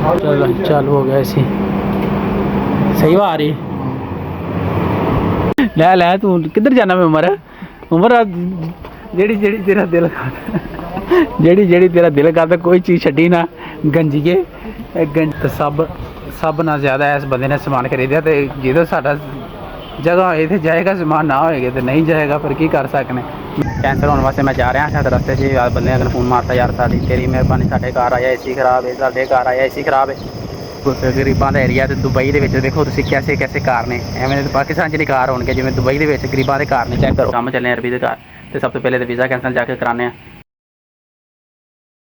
चलो चालू हो गया इसी सही आ रही लै लै तू किधर जाना मैं उमर उमर जेड़ी जेड़ी तेरा दिल जेड़ी जेड़ी तेरा दिल करता कोई चीज़ छड्डी ना गंजिए गंज तो सब ना ज़्यादा इस बंदे ने समान खरीदा तो जो साडा जगह इतने जाएगा समान ना होएगा तो नहीं जाएगा फिर की कर सकने कैंसल होने वास्ते मैं जा रहा शायद रस्ते च यार बंदे अगर फोन मारता यार साड़ी तेरी मेहरबानी साढ़े घर आया ए सी खराब है साढ़े घर आया ए सी खराब है गरीबां दा एरिया तो दुबई दे विच देखो तुसीं कैसे कैसे कार ने एवें तो पाकिस्तान च नहीं कार होणगे जिवें दुबई दे विच गरीबां दे कार ने चेक करो कम चले अरबी दे कार तो सब तो पहले तो वीज़ा कैंसल जाके कराने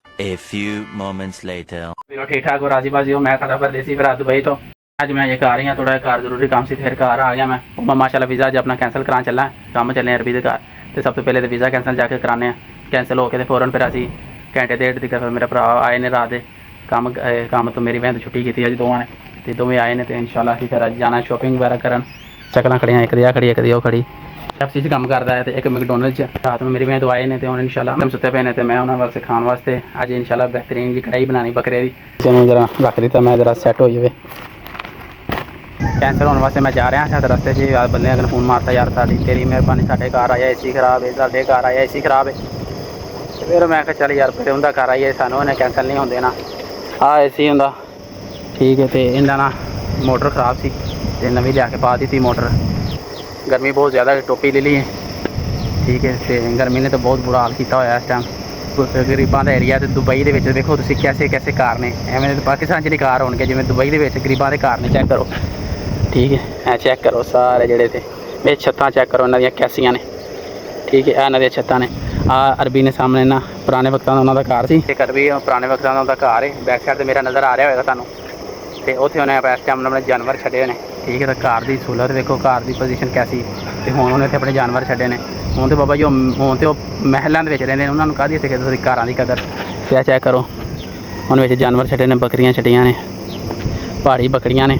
A few moments later. ठीक ठाक हो राजी बाजी हो मैं खड़ा पर देसी फिर दुबई तो आज मैं ये कार ही थोड़ा कार जरूरी काम से फिर कार आ गया मैं माशाल्लाह वीज़ा अज अपना कैंसल करा चला कम चले अरबी दे कार तो सब तो पहले तो वीज़ा कैंसल जाके कराने कैंसल होकर तो फौरन फिर असी घंटे डेढ़ तक फिर मेरा भरा आए ने रात काम तो मेरी बहन छुट्टी की अज दोवां ने तो दोवें आए ने तो इंशाल्लाह असीं फिर अज जाना शॉपिंग वगैरह करन शक्लां खड़ियां एक दिया खड़ी एक दी ओह खड़ी सब चीज़ काम करता है तो एक मैकडोनल्ड रात में मेरी बहन तो आए ने तो इंशाल्लाह हम सुते पे ने तो मैं उन्होंने वास्ते खाने वास्ते अज इंशाल्लाह बेहतरीन जी कढ़ाई बनानी बकरे की तेनों जरा रख दी तो मैं जरा सैट हो जाए कैंसल होने वास्ते मैं जा रहा शायद रस्ते च यार बंदे अगर फोन मारता यार साड़ी तेरी मेहरबानी साढ़े घर आया ए सी खराब है साढ़े घर आया ए सी खराब है फिर मैं चल यार फिर उनका घर आइए सानू इन्हें कैंसल नहीं होंगे ना ए सी होंगे ठीक है तो इन्हें ना मोटर खराब सी तो नवी लिया के पा दी थी मोटर गर्मी बहुत ज़्यादा टोपी ले ली है ठीक है तो गर्मी ने तो बहुत बुरा हाल किया होया इस टाइम गरीबां दा एरिया तो दुबई दे विच देखो तुसीं कैसे कैसे कार ने एवें तो पाकिस्तान च नहीं कार होणगे जिवें दुबई दे विच गरीबां दे कार ने चेक करो ठीक है चेक करो सारे जेड़े थे ये छत्तां चेक करो इन्हां दियां कैसियां ने ठीक है इन्हां दियां छत्तां ने अरबी ने सामने ना पुराने वक्तां दा उन्हां दा घर सी एक अरबी पुराने वक्तां दा उन्हां दा घर है बैक साइड ते मेरा नज़र आ रहा होगा तुहानूं तो उत्थे उन्हें इस टाइम अपने जानवर छड्डे ने ठीक है तो कार की सहूलत देखो कार की पोजीशन कैसी तो हुण उन्हें इत्थे अपने जानवर छड्डे ने हुण तो बाबा जी हुण तो महलों के रहिंदे उन्होंने काहदी इत्थे तुसीं कारां दी कदर क्या चेक करो उन्हें जानवर छड्डे ने बकरियां छड्डियां ने पहाड़ी बकरियां ने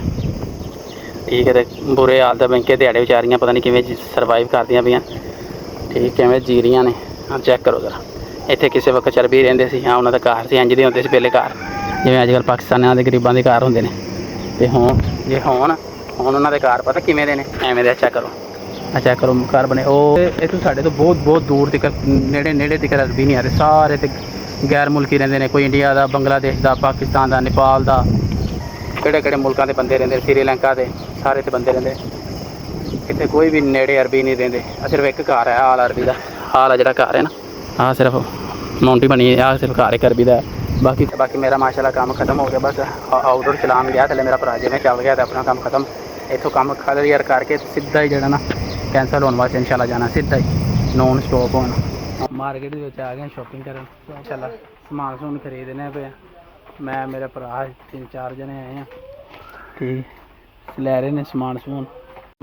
ठीक है तो बुरे हाल तो बैंके दिहाड़े बेचारियां पता नहीं किवें सरवाइव करदियां पियां ठीक किवें जी रहियां ने हाँ चेक करो जरा इत्थे किसी वक्त चरबी रहिंदे सी हाँ उन्होंने घर से इंज दे होंदे सी पहले घर जिवें अजकल पाकिस्तानियां दे गरीबां दे घर होंदे ने ते हुण जे हुण उन्होंने दे घर पता किवें दे ने एवें दे चेक करो घर बने ये तो साढ़े तो बहुत बहुत दूर तक नेड़े नेड़े तक अरबी नहीं आ रहे सारे तो गैर मुल्की रहिंदे ने कोई इंडिया का बांग्लादेश का पाकिस्तान का नेपाल का केड़े मुल्कों के बंदे रहिंदे श्रीलंका के सारे तो बंदे रहिंदे इत्थे कोई भी नेड़े अरबी नहीं रहिंदे सिर्फ एक घर है हाल अरबी का हाल है जिहड़ा घर है ना सिर्फ माउंटी बनी है सिर्फ घर एक अरबी का बाकी मेरा माशाल्लाह काम खत्म हो गया बस आउटडोर चलान गया थले मेरा भरा जिवें चल गया तो अपना काम खत्म इतों काम क्लियर करके सीधा ही जरा ना कैंसल होने वास्ते इंशाल्लाह जाना सीधा ही नॉन स्टॉप होना मार्केट आ गए शॉपिंग कर इंशाल्लाह समान समून खरीदने पे मैं मेरे भरा 3-4 जने आए हैं ठीक लै रहे ने समान समून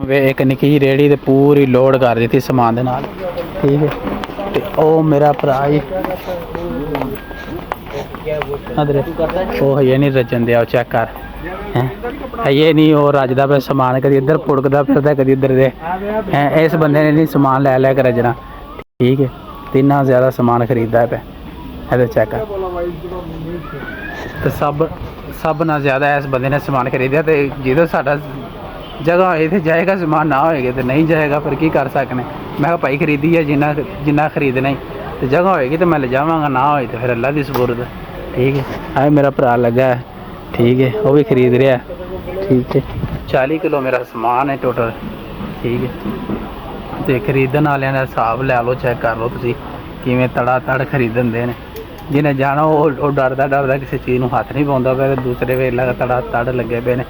वे एक निक्की जी रेहड़ी तो पूरी लोड कर दी थी समान दे नाल ठीक है तो ओ मेरा भरा ही ये नहीं रजन दिया चेक कर ये नहीं वो रजदा पे समान कभी इधर पुड़कदा फिरदा कभी इधर दे इस बंदे ने नहीं समान लै कर रजना ठीक है तो इन्ना ज़्यादा समान खरीदा है पे चेक कर तो सब ना ज़्यादा इस बंदे ने समान खरीदा तो जो साडा जगह इतने जाएगा समान ना होएगा तो नहीं जाएगा फिर की कर सकने मैं भाई खरीदी है जिन्ना खरीदना ही तो जगह होएगी तो मैं ले जावांगा ना होए तो फिर अल्लाह दी सुपुर्द ठीक है अरे मेरा भरा लगा है ठीक है वो भी खरीद रहा है ठीक है 40 किलो मेरा समान है टोटल ठीक है तो खरीदन वाले का हिसाब लै लो चेक कर लो तुम किमें तड़ा तड़ खरीदन दे ने जिन्हें जाना वो डरदा किसी चीज़ में हथ नहीं पाता पे दूसरे वेला तड़ा तड़ लगे पे ने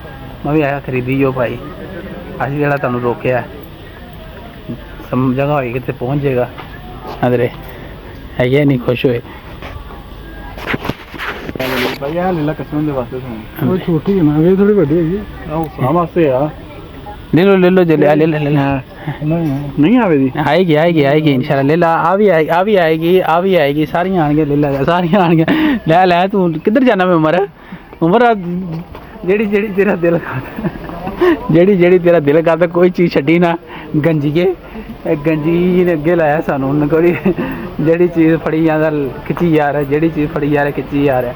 मैं भी आया खरीदी जो भाई असी जो तुम रोकया जगह होगी कि पहुँच जाएगा अदरे है ये नहीं खुश हुए छोटी है थोड़ी बड़ी है ले लो नहीं आएगी इंशाल्लाह ले ला आ भी आएगी सारी आएंगे ले ला सारी आएंगे लै तू किधर जाना मैं उमर जेड़ी जेड़ी तेरा दिल जेड़ी तेरा दिल करता कोई चीज़ छड्डी ना गंजिए गंजी ने अगे लाया सानू उन्हें कोई जेड़ी चीज़ फड़ी जाता खिच्ची जा रहा जेड़ी चीज़ फड़ी जा रहा खिच्ची जा रहा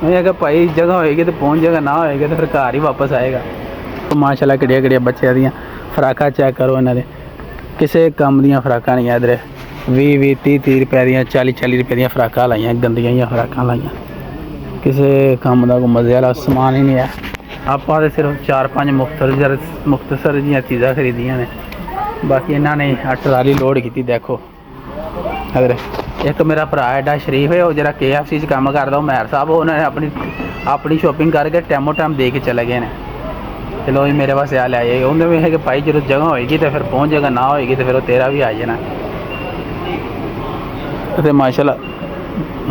मैं अगर भाई जगह होएगी तो पहुँच जाएगा, ना होएगा तो फिर घर ही वापस आएगा। तो माशाल्लाह किड़िया किड़िया बच्चों दियाँ फराकां चेक करो, इन्होंने किसी काम दियाँ फराकां नहीं है। इधर 20-20 30-30 रुपए दियाँ 40-40 रुपए दियाँ फराकां लाइयां, गंदियां ही फराकां लाइयां, किसी काम का कोई मज़े वाला समान ही नहीं है। आप तो सिर्फ 4-5 मुख्तसर जी चीज़ां खरीदियां ने, बाकी इन्होंने ट्राली लोड की। देखो इधर एक मेरा भरा एडा शरीफ है, वो जरा KFC काम करता उमैर साहब, उन्होंने अपनी शॉपिंग करके टाइमो टाइम दे के चले गए हैं। चलो जी मेरे पास आ आए, उन्हें भी है कि भाई जो जगह होएगी तो फिर पहुँच जाएगा, ना होएगी तो फिर वो तेरा भी आ जाना। तो माशाल्लाह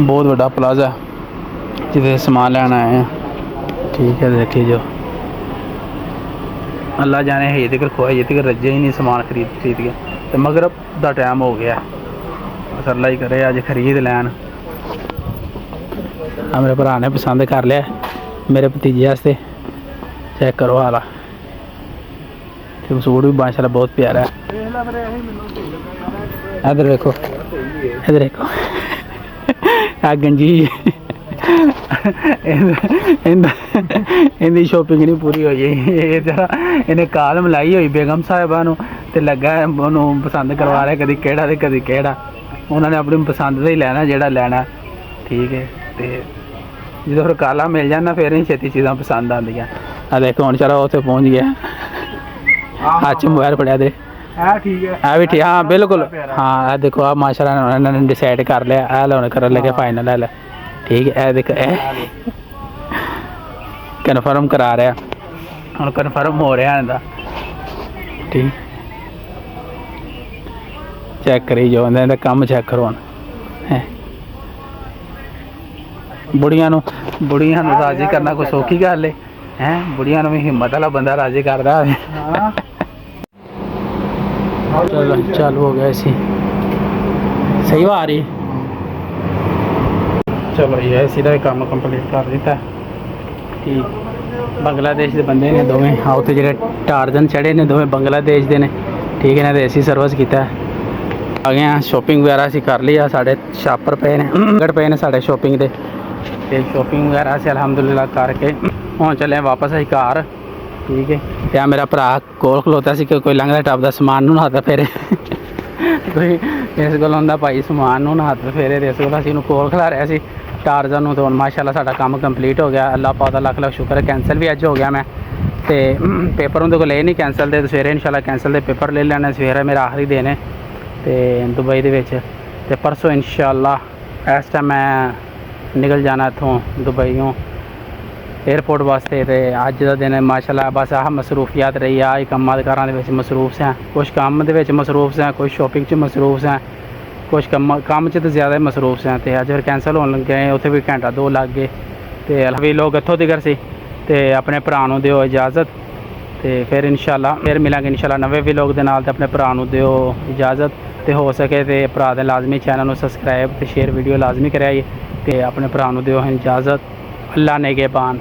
बहुत बड़ा प्लाजा जिसे समान लेना आए हैं। ठीक है, देखिए जो अल्लाह जाने है ये तक खोया, ये तक रजे ही नहीं सामान खरीद के, तो मगरब का टाइम हो गया, बस अल्लाह ही करे अज खरीद लैन। मेरे भरा ने पसंद कर लिया मेरे भतीजे वास्ते, चेक करो हाल, सूट भी माशाल्लाह बहुत प्यारा है। इधर देखो, इधर देखो आ गंजी इनकी शॉपिंग नहीं पूरी हुई, ये जरा इन्हें काल मिलाई हुई बेगम साहिबा नूं ते लगा उन्होंने पसंद करवा रहा, कभी केड़ा ते कभी केड़ा, उन्होंने अपनी पसंद का ही लैना जेड़ा लैना। ठीक है, तो जो फिर काला मिल जाना फिर ही छेती चीज़ां पसंद आंदियां। आ देखो हुण चलो उत्थे पहुँच गया, हाथ च मोबाइल पड़िया दे, ठीक है, आ भी ठीक, हाँ बिल्कुल, हाँ देखो आप माशाल्लाह इन्होंने डिसाइड कर लिया, ए लोन कर लगे फाइनल है। ठीक है, देखो कन्फर्म करा रहा, हम कन्फर्म हो रहा है। ठीक, चेक करी जो इन्हें काम चेक करो। बुढ़िया राजी करना कोई सौखी गल है, बुढ़िया भी हिम्मत वाला बंदा राजी करता है। चलो चालू हो गया इसी, सही आ रही। चलो ये इसी का काम कंप्लीट कर दिता है। ठीक, बांग्लादेश के बंदे ने दोवें, हाँ उत्थे जो टारजन चढ़े ने दोवें बांग्लादेश के ने। ठीक है, इन्हें एसी सर्विस किया। आ गए हैं, शॉपिंग वगैरह असी कर ली, साढ़े छापर पे ने गड़ पे ने साढ़े शॉपिंग के, शॉपिंग वगैरह से अलहमदुलिल्लाह करके हुण चले वापस अं घर। ठीक है, तो मेरा भरा कोल खलोता सी कि कोई लंघदा टपदा समान नूं हत्थ फेरे कोई इस कोल आंदा भाई समान नूं हत्थ फेरे, तो इस कोल असीं कोल खला रहा सी टारजन नूं। तो हुण माशाल्लाह साडा काम कंप्लीट हो गया, अल्लाह पाक दा लख लख शुक्र है। कैंसल भी अज हो गया मैं, तो पेपर उंदे कोल ले नहीं कैंसल दे, सवेरे इंशाल्लाह कैंसल दे पेपर ले लैने। सवेरे मेरा आखिरी दिन है तो दुबई दे विच, ते परसों इंशाल्लाह इस टाइम मैं निकल जाना इत्थों दुबईयों एयरपोर्ट वास्ते। तो अज का दिन माशाल्लाह बस आह मसरूफियात रही, आ कम्मां कारां दे विच मसरूफ से, कुछ काम दे विच मसरूफ से, कुछ शॉपिंग च मसरूफ से, कुछ काम च तो ज़्यादा मसरूफ से। तो अज फिर कैंसल होने लगे, उत्थे भी घंटा 2 लग गए। तो भी लोग इत्थों तिकर सी, तो अपने भरा नूं दिओ इजाज़त, तो फिर इंशाल्लाह फिर मिलांगे इंशाल्लाह नवे व्लॉग दे नाल। ते अपने भरा नूं दिओ इजाज़त, तो हो सके तो भरा दे लाजमी चैनल नूं सबसक्राइब ते शेयर वीडियो लाजमी कराइए, तो अपने भरा नूं दिओ इजाज़त। अल्लाह नेगेबान।